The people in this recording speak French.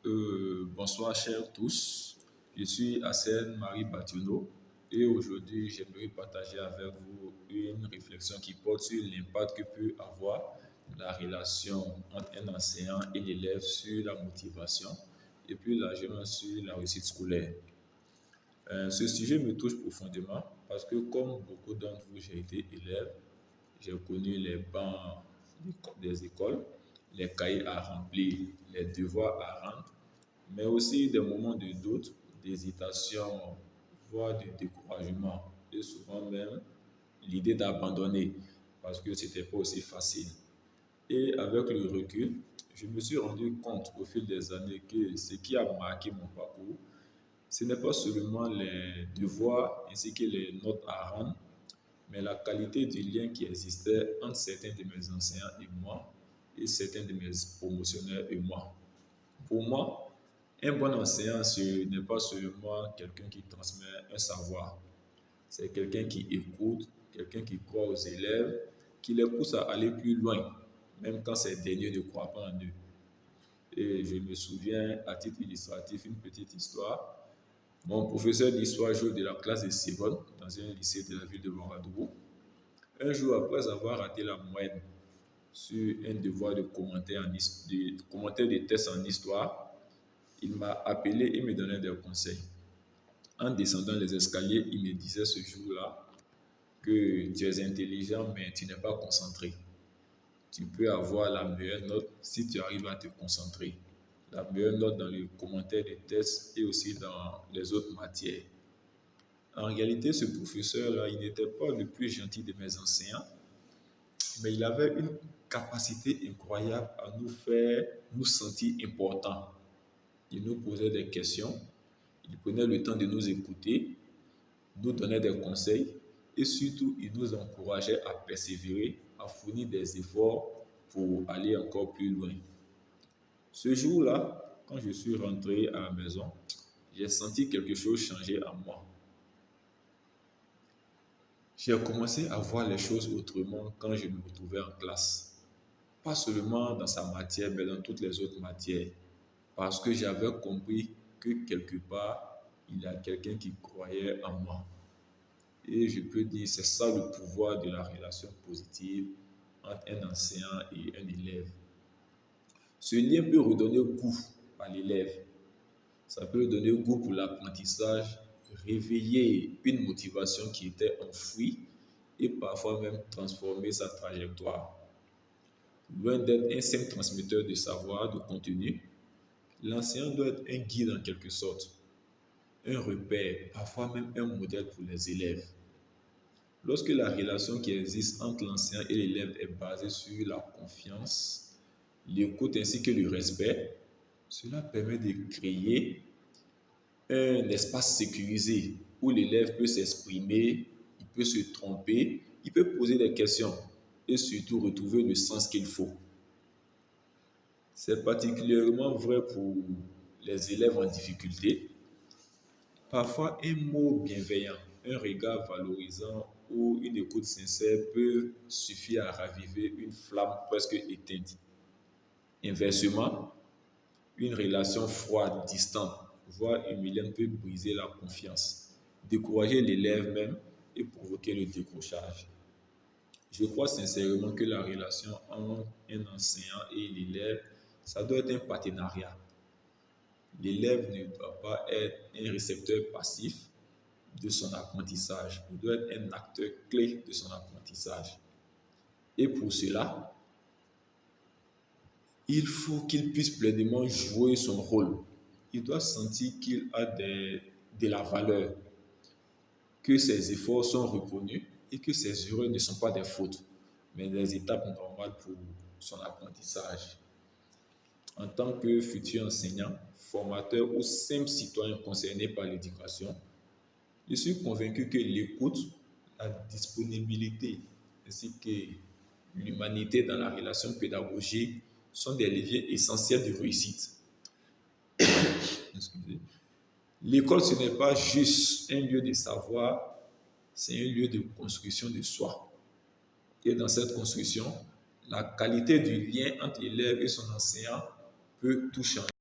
Bonsoir chers tous, je suis Hassan Marie Bationo et aujourd'hui j'aimerais partager avec vous une réflexion qui porte sur l'impact que peut avoir la relation entre un enseignant et l'élève sur la motivation et plus largement sur la réussite scolaire. Ce sujet me touche profondément parce que comme beaucoup d'entre vous, j'ai été élève, j'ai connu les bancs des écoles, les cahiers à remplir, les devoirs à rendre, mais aussi des moments de doute, d'hésitation, voire de découragement, et souvent même l'idée d'abandonner parce que ce n'était pas aussi facile. Et avec le recul, je me suis rendu compte au fil des années que ce qui a marqué mon parcours, ce n'est pas seulement les devoirs ainsi que les notes à rendre, mais la qualité du lien qui existait entre certains de mes enseignants et moi, et certains de mes promotionnaires et moi. Pour moi, un bon enseignant, ce n'est pas seulement quelqu'un qui transmet un savoir, c'est quelqu'un qui écoute, quelqu'un qui croit aux élèves, qui les pousse à aller plus loin, même quand ces derniers ne croient pas en eux. Et je me souviens, à titre illustratif, une petite histoire. Mon professeur d'histoire géo de la classe de Sévonne, dans un lycée de la ville de Ouagadougou, un jour après avoir raté la moyenne sur un devoir de commentaire de test en histoire, il m'a appelé et me donnait des conseils. En descendant les escaliers, il me disait ce jour-là que tu es intelligent mais tu n'es pas concentré. Tu peux avoir la meilleure note si tu arrives à te concentrer. La meilleure note dans le commentaire des tests et aussi dans les autres matières. En réalité, ce professeur-là, il n'était pas le plus gentil de mes enseignants, mais il avait une capacité incroyable à nous faire nous sentir importants. Il nous posait des questions, il prenait le temps de nous écouter, nous donnait des conseils et surtout, il nous encourageait à persévérer, à fournir des efforts pour aller encore plus loin. Ce jour-là, quand je suis rentré à la maison, j'ai senti quelque chose changer en moi. J'ai commencé à voir les choses autrement quand je me retrouvais en classe. Pas seulement dans sa matière, mais dans toutes les autres matières. Parce que j'avais compris que quelque part, il y a quelqu'un qui croyait en moi. Et je peux dire, c'est ça le pouvoir de la relation positive entre un enseignant et un élève. Ce lien peut redonner goût à l'élève. Ça peut donner goût pour l'apprentissage, réveiller une motivation qui était enfouie et parfois même transformer sa trajectoire. Loin d'être un simple transmetteur de savoir, de contenu, l'enseignant doit être un guide en quelque sorte, un repère, parfois même un modèle pour les élèves. Lorsque la relation qui existe entre l'enseignant et l'élève est basée sur la confiance, l'écoute ainsi que le respect, cela permet de créer un espace sécurisé où l'élève peut s'exprimer, il peut se tromper, il peut poser des questions et surtout retrouver le sens qu'il faut. C'est particulièrement vrai pour les élèves en difficulté. Parfois, un mot bienveillant, un regard valorisant ou une écoute sincère peut suffire à raviver une flamme presque éteinte. Inversement, une relation froide, distante, voire humiliante peut briser la confiance, décourager l'élève même et provoquer le décrochage. Je crois sincèrement que la relation entre un enseignant et l'élève, ça doit être un partenariat. L'élève ne doit pas être un récepteur passif de son apprentissage. Il doit être un acteur clé de son apprentissage. Et pour cela, il faut qu'il puisse pleinement jouer son rôle. Il doit sentir qu'il a de la valeur, que ses efforts sont reconnus et que ses erreurs ne sont pas des fautes, mais des étapes normales pour son apprentissage. En tant que futur enseignant, formateur ou simple citoyen concerné par l'éducation, je suis convaincu que l'écoute, la disponibilité ainsi que l'humanité dans la relation pédagogique sont des leviers essentiels de réussite. L'école, ce n'est pas juste un lieu de savoir, c'est un lieu de construction de soi. Et dans cette construction, la qualité du lien entre l'élève et son enseignant peut tout changer.